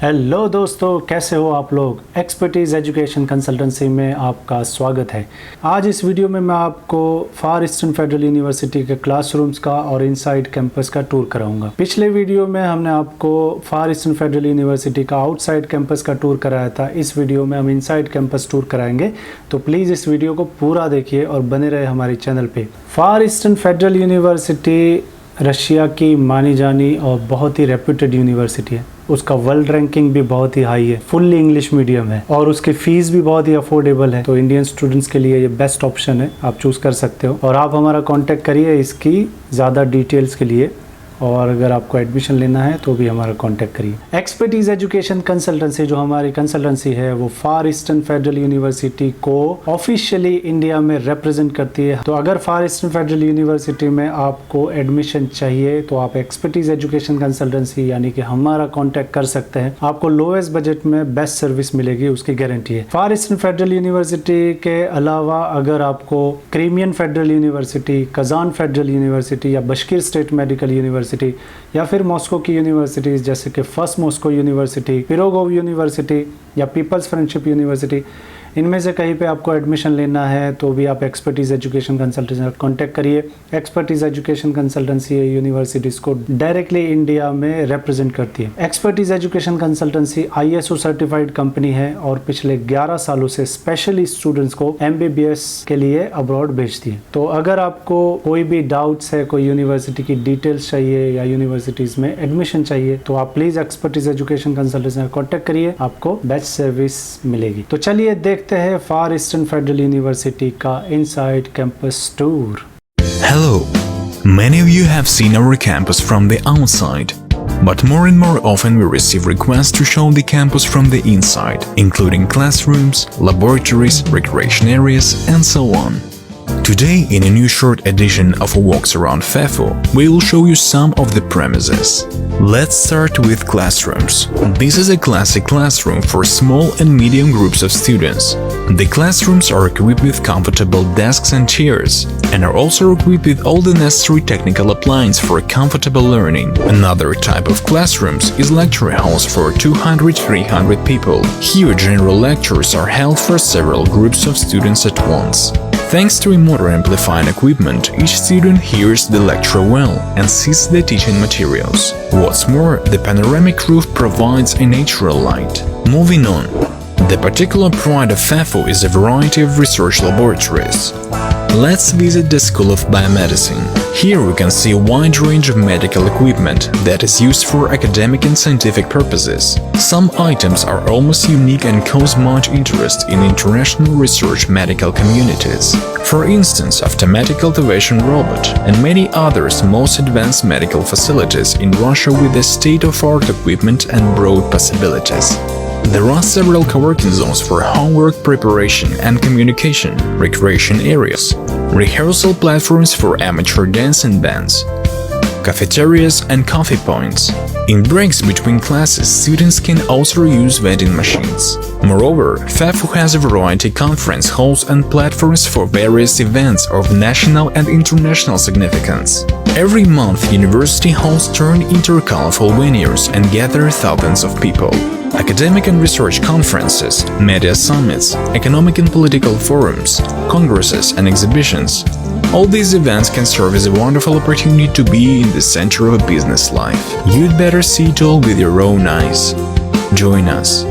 Hello दोस्तों, कैसे हो आप लोग। एक्सपर्टीज़ एजुकेशन कंसल्टेंसी में आपका स्वागत है। आज इस वीडियो में मैं आपको फार ईस्टर्न फेडरल यूनिवर्सिटी के क्लासरूम्स का और इनसाइड कैंपस का टूर कराऊंगा। पिछले वीडियो में हमने आपको फार ईस्टर्न फेडरल यूनिवर्सिटी का आउटसाइड कैंपस का टूर कराया था। इस वीडियो में हम इनसाइड कैंपस टूर कराएंगे, तो प्लीज़ इस वीडियो को पूरा देखिए और बने रहे हमारे चैनल पर। फार ईस्टर्न फेडरल यूनिवर्सिटी रशिया की मानी जानी और बहुत ही रेप्यूटेड यूनिवर्सिटी है। उसका वर्ल्ड रैंकिंग भी बहुत ही हाई है, फुल्ली इंग्लिश मीडियम है और उसकी फीस भी बहुत ही अफोर्डेबल है। तो इंडियन स्टूडेंट्स के लिए ये बेस्ट ऑप्शन है, आप चूज़ कर सकते हो। और आप हमारा कांटेक्ट करिए इसकी ज़्यादा डिटेल्स के लिए, और अगर आपको एडमिशन लेना है तो भी हमारा कांटेक्ट करिए। एक्सपर्टीज एजुकेशन कंसल्टेंसी जो हमारी कंसल्टेंसी है वो फार ईस्टर्न फेडरल यूनिवर्सिटी को ऑफिशियली इंडिया में रिप्रेजेंट करती है। तो अगर फार ईस्टर्न फेडरल यूनिवर्सिटी में आपको एडमिशन चाहिए तो आप एक्सपर्टीज एजुकेशन कंसल्टेंसी यानी कि हमारा कांटेक्ट कर सकते हैं। आपको लोएस्ट बजट में बेस्ट सर्विस मिलेगी, उसकी गारंटी है। फार ईस्टर्न फेडरल यूनिवर्सिटी के अलावा अगर आपको Crimean federal university, Kazan federal university या बशकीर स्टेट मेडिकल यूनिवर्सिटी या फिर मॉस्को की यूनिवर्सिटीज जैसे कि first Moscow university, Pirogov university या पीपल्स फ्रेंडशिप यूनिवर्सिटी, इनमें से कहीं पे आपको एडमिशन लेना है तो भी आप एक्सपर्टीज एजुकेशन कंसल्टेंसी का कांटेक्ट करिए। एक्सपर्टीज एजुकेशन कंसल्टेंसी यूनिवर्सिटीज़ को डायरेक्टली इंडिया में रिप्रेजेंट करती है। Expertise education consultancy ISO certified company है और पिछले 11 सालों से स्पेशली स्टूडेंट्स को MBBS के लिए अब्रॉड भेजती है। तो अगर आपको कोई भी डाउट्स है, कोई यूनिवर्सिटी की डिटेल्स चाहिए या यूनिवर्सिटीज़ में एडमिशन चाहिए, तो आप प्लीज़ एक्सपर्टीज एजुकेशन कंसल्टेंसी का कॉन्टैक्ट करिए, आपको बेस्ट सर्विस मिलेगी। तो चलिए देखते हैं फार ईस्टर्न फेडरल यूनिवर्सिटी का inside campus tour. Hello, many of you have seen our campus from the outside, but more and more often we receive requests to show the campus from the inside, including classrooms, laboratories, recreation areas, and so on. Today, in a new short edition of Walks Around FEFO, we will show you some of the premises. Let's start with classrooms. This is a classic classroom for small and medium groups of students. The classrooms are equipped with comfortable desks and chairs, and are also equipped with all the necessary technical appliances for comfortable learning. Another type of classrooms is lecture halls for 200-300 people. Here, general lectures are held for several groups of students at once. Thanks to a motor amplifying equipment, each student hears the lecture well and sees the teaching materials. What's more, the panoramic roof provides a natural light. Moving on, the particular pride of FEFO is a variety of research laboratories. Let's visit the School of Biomedicine. Here we can see a wide range of medical equipment that is used for academic and scientific purposes. Some items are almost unique and cause much interest in international research medical communities. For instance, automatic cultivation robot and many others most advanced medical facilities in Russia with the state-of-art equipment and broad possibilities. There are several co-working zones for homework preparation and communication, recreation areas, rehearsal platforms for amateur dance and bands, cafeterias and coffee points. In breaks between classes, students can also use vending machines. Moreover, FEFO has a variety of conference halls and platforms for various events of national and international significance. Every month, university halls turn into colorful venues and gather thousands of people. Academic and research conferences, media summits, economic and political forums, congresses and exhibitions. All these events can serve as a wonderful opportunity to be in the center of a business life. You'd better see it all with your own eyes. Join us.